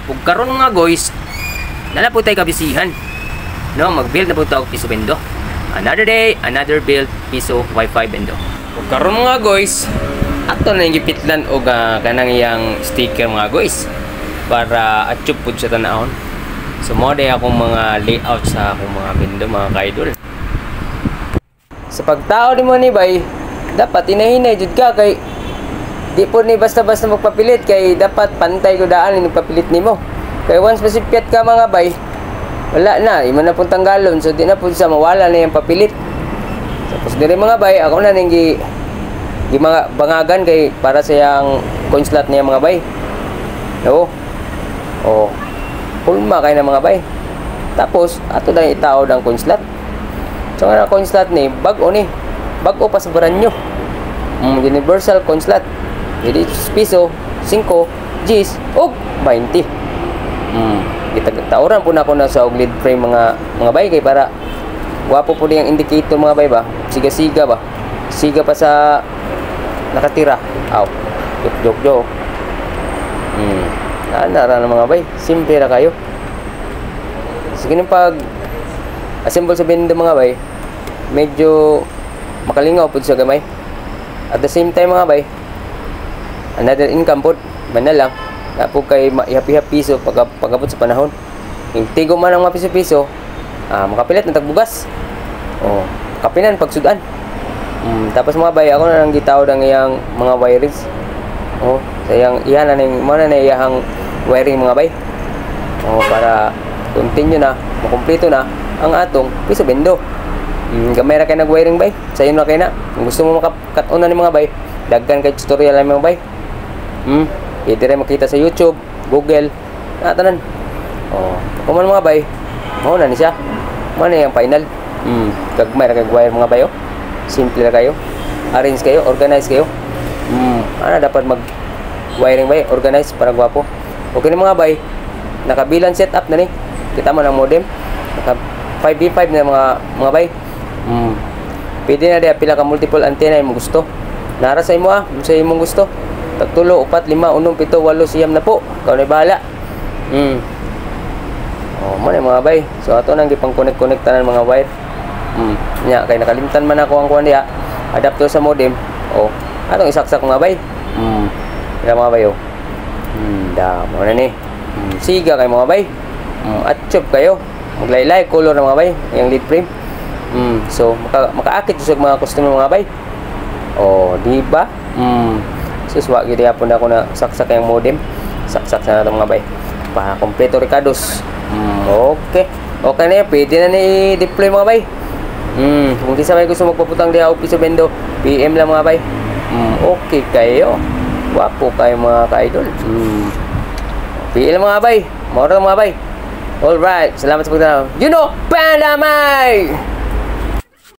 ug karon nga guys, nala po tayo kabisihan. No, mag-build na po tayo piso bendo. Another day, another build piso wifi bendo. Ug karon nga guys, ato na yung gipitlan og kanang iyang sticker mga guys para achieve pud sa tanahon. So mo day akong mga layout sa akong mga bendo mga kaidol. Sa pagtao ni mo ni bay, dapat hinahinay jud ka kay di po ni basta-basta magpapilit kay dapat pantay ko daan ni papilit nimo. Kay once masipyat ka mga bay, wala na, imo na pong tanggalon, so di na po sa mawala na yung papilit. Tapos diri mga bay, ako na ning gi mga bangagan kay para sa yang coin slot niya mga bay. No. Oh. Pulma kay na mga bay. Tapos ato na itaod ang coin slot. So nga coin slot ni bag-o ni. Bag-o pa sa baranyo. Universal coin slot. Jadi piso, 5, Gs, og 20. Kita-tauran po na ako na sa og lead frame mga bay kay para wapo po yung indicator mga bay ba. Siga-siga ba. Siga pa sa nakatira. Aw. Jok. Nara na mga bay. Simple ra kayo. Sige nang pag assemble sa bendo mga bay, medyo makalingaw po sa gamay. At the same time mga bay, another income po, man na lang na po kay ihapi-hapi piso pagabot sa panahon. Yung tigo man ang mga piso-piso, makapilit na tagbugas. Oh, kapinan pagsudan. Tapos mga bay, ako na lang gitawad ang iyang mga wirings. Oh, sayang iyan na ning mo na iyang wiring mga bay. Oh, para continue na, makumpleto na ang atong piso bendo. Gamay ra kay nag-wiring bay. Sayo na kay na. Kung gusto mo makakat-on na ni mga bay, daghan kay tutorial lang mga bay. Pwede rin makita sa YouTube, Google, tanan. Oh, kung man mga bay, mao na ni siya. Mao na yung final. Gagmay ra kay wire mga bay. Oh. Simple ra kayo. Arrange kayo, organize kayo. Ana dapat mag-wiring bay, organize para gwapo. Okay na mga bay, nakabilang setup na ni. Kita mo ng modem. Naka 5v5 na mga bay. Pwede na dia pila ka multiple antenna yung gusto. Nara sa imo sa imong gusto. Tagtulo, 4, 5, 6, 7, 8, 9 na po. Ikaw na bahala. Oh, mo na mga bay. So ato nang gipang connect tanan mga wire. Nya kay nakalimtan man ako ang kuan diha. Adapter sa modem. Oh, atong isaksak mga bay. Ila mga bay oh. Da mo na ni. Siga kay mga bay. Atchop kayo. Maglaylay color ng mga bay, yung lead frame. So makaakit sa mga customer mga bay. Oh, di ba? Suswa gid yapon ako na saksak yung modem. Saksak na nato mga bay. Pa kompleto Ricardos. Okay. Okay na yan, pwede na ni deploy mga bay. Kung di sa may gusto magpaputang diha og piso bendo, PM lang mga bay. Okay kayo. Wapo kayo mga ka-idol. PM mga bay. Moro mga bay. Alright, salamat sa pagtanaw. You know, Pandamay!